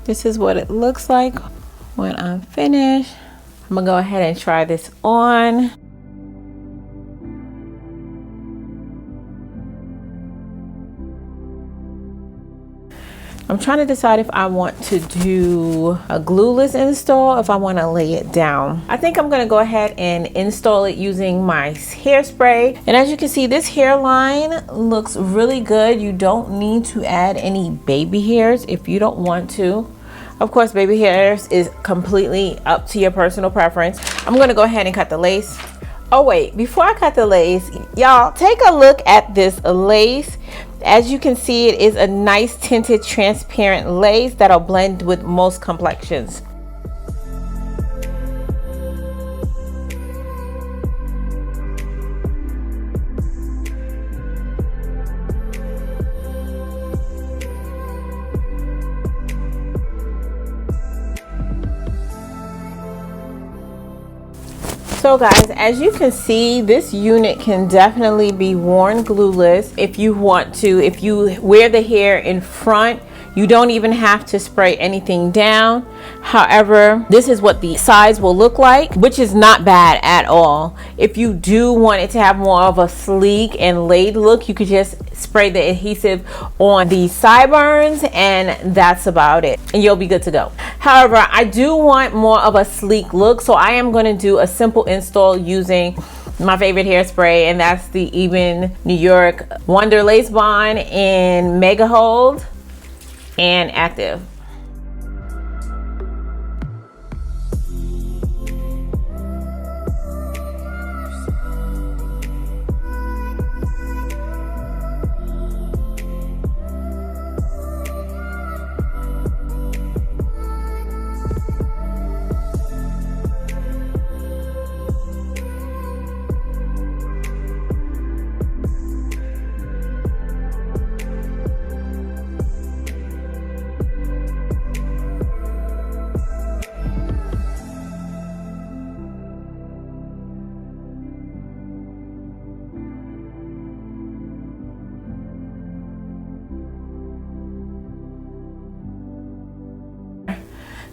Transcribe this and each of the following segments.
This is what it looks like when I'm finished. I'm gonna go ahead and try this on. I'm trying to decide if I want to do a glueless install, if I want to lay it down. I think I'm going to go ahead and install it using my hairspray. And as you can see, this hairline looks really good. You don't need to add any baby hairs if you don't want to. Of course, baby hairs is completely up to your personal preference. I'm going to go ahead and cut the lace. Oh wait, before I cut the lace, y'all take a look at this lace. As you can see, it is a nice tinted transparent lace that'll blend with most complexions. So guys, as you can see, this unit can definitely be worn glueless if you want to. If you wear the hair in front, you don't even have to spray anything down. However, this is what the sides will look like, which is not bad at all. If you do want it to have more of a sleek and laid look, you could just spray the adhesive on the sideburns and that's about it, and you'll be good to go. However, I do want more of a sleek look, so I am going to do a simple install using my favorite hairspray, and that's the Even New York Wonder Lace Bond in Mega Hold and Active.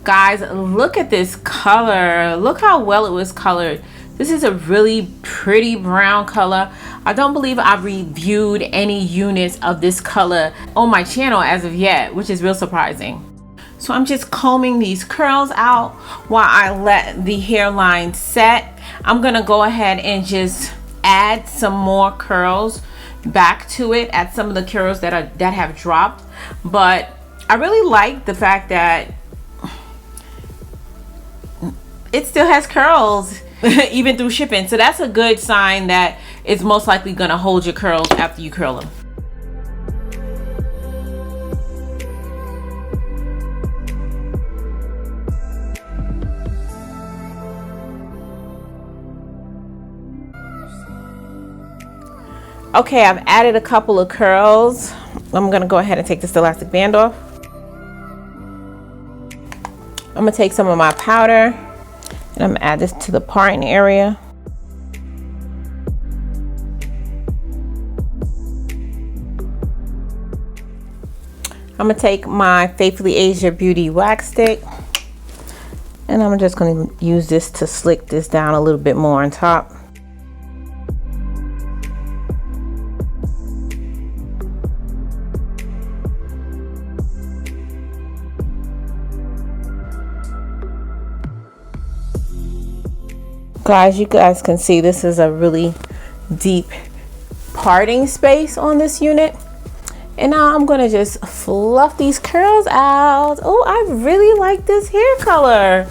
Guys, look at this color. Look how well it was colored. This is a really pretty brown color. I don't believe I've reviewed any units of this color on my channel as of yet, which is real surprising. So I'm just combing these curls out while I let the hairline set. I'm gonna go ahead and just add some more curls back to it, add some of the curls that have dropped. But I really like the fact that it still has curls even through shipping, so that's a good sign that it's most likely gonna hold your curls after you curl them. Okay, I've added a couple of curls. I'm gonna go ahead and take this elastic band off. I'm gonna take some of my powder and I'm gonna add this to the parting area. I'm gonna take my Faithfully Asia Beauty wax stick and I'm just gonna use this to slick this down a little bit more on top. Guys, you guys can see this is a really deep parting space on this unit. And now I'm gonna just fluff these curls out. Oh, I really like this hair color.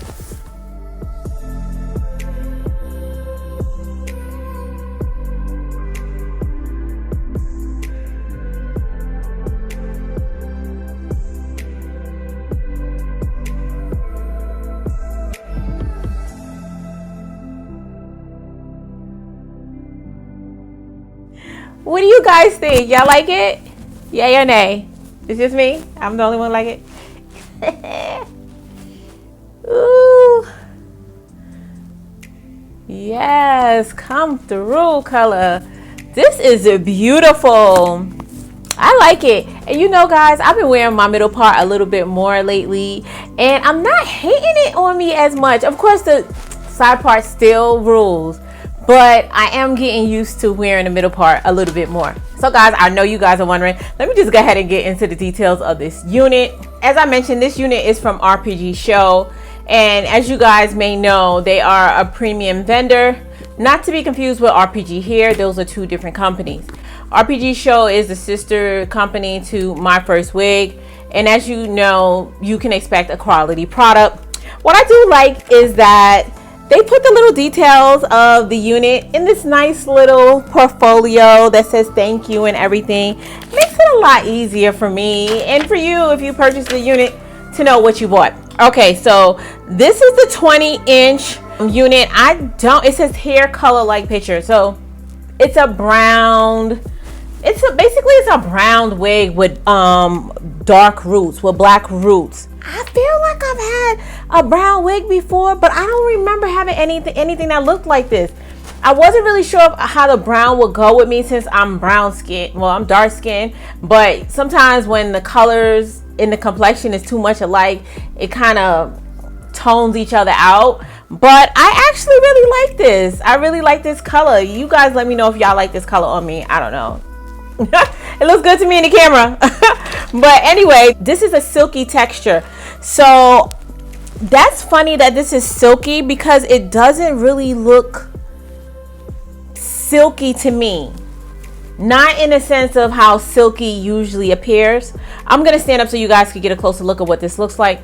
What do you guys think? Y'all like it? Yay or nay? It's just me? I'm the only one like it? Ooh. Yes, come through color. This is beautiful. I like it. And you know guys, I've been wearing my middle part a little bit more lately, and I'm not hating it on me as much. Of course the side part still rules, but I am getting used to wearing the middle part a little bit more. So guys, I know you guys are wondering, let me just go ahead and get into the details of this unit. As I mentioned, this unit is from RPGSHOW, and as you guys may know, they are a premium vendor, not to be confused with RPG Hair. Those are two different companies. RPGSHOW is the sister company to My First Wig, and as you know, you can expect a quality product. What I do like is that they put the little details of the unit in this nice little portfolio that says thank you and everything. Makes it a lot easier for me and for you if you purchase the unit to know what you bought. Okay, so this is the 20-inch unit. It says hair color like picture. So it's a brown, basically it's a brown wig with dark roots, with black roots. I feel like I've had a brown wig before, but I don't remember having anything that looked like this. I wasn't really sure how the brown would go with me since I'm brown skin. Well, I'm dark skin, but sometimes when the colors in the complexion is too much alike, it kind of tones each other out. But I actually really like this. I really like this color. You guys let me know if y'all like this color on me. I don't know. It looks good to me in the camera. But anyway, this is a silky texture. So that's funny that this is silky because it doesn't really look silky to me. Not in the sense of how silky usually appears. I'm going to stand up so you guys can get a closer look at what this looks like.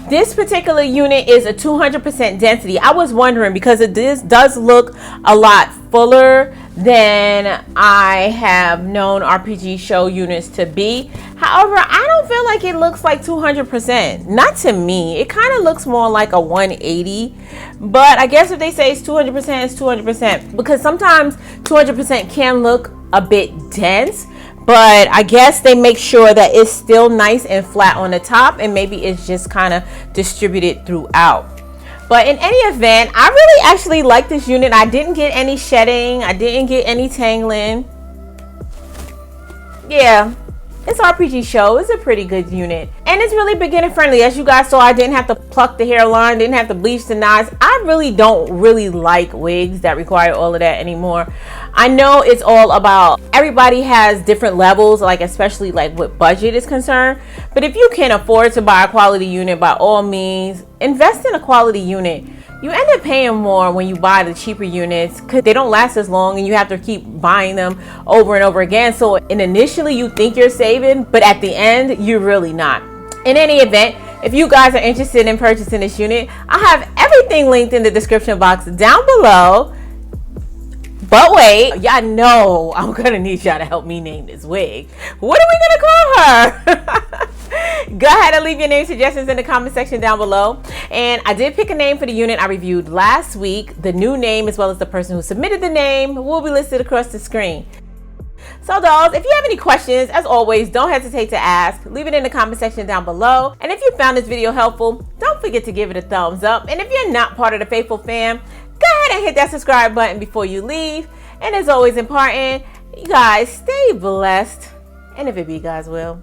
This particular unit is a 200% density. I was wondering because this does look a lot fuller than I have known RPGSHOW units to be. However, I don't feel like it looks like 200%. Not to me. It kind of looks more like a 180. But I guess if they say it's 200%, it's 200%. Because sometimes 200% can look a bit dense. But I guess they make sure that it's still nice and flat on the top, and maybe it's just kind of distributed throughout. But in any event, I really actually like this unit. I didn't get any shedding. I didn't get any tangling. Yeah, it's RPGSHOW. It's a pretty good unit. And it's really beginner friendly. As you guys saw, I didn't have to pluck the hairline, didn't have to bleach the knots. I really don't like wigs that require all of that anymore. I know it's all about, everybody has different levels, like especially like what budget is concerned. But if you can afford to buy a quality unit, by all means, invest in a quality unit. You end up paying more when you buy the cheaper units because they don't last as long and you have to keep buying them over and over again. So initially you think you're saving, but at the end, you're really not. In any event, if you guys are interested in purchasing this unit, I have everything linked in the description box down below. But wait, y'all know I'm gonna need y'all to help me name this wig. What are we gonna call her? Go ahead and leave your name suggestions in the comment section down below. And I did pick a name for the unit I reviewed last week. The new name, as well as the person who submitted the name, will be listed across the screen. So dolls, if you have any questions, as always, don't hesitate to ask. Leave it in the comment section down below. And if you found this video helpful, don't forget to give it a thumbs up. And if you're not part of the faithful fam, go ahead and hit that subscribe button before you leave. And as always important, you guys stay blessed. And if it be God's will,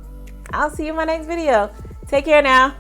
I'll see you in my next video. Take care now.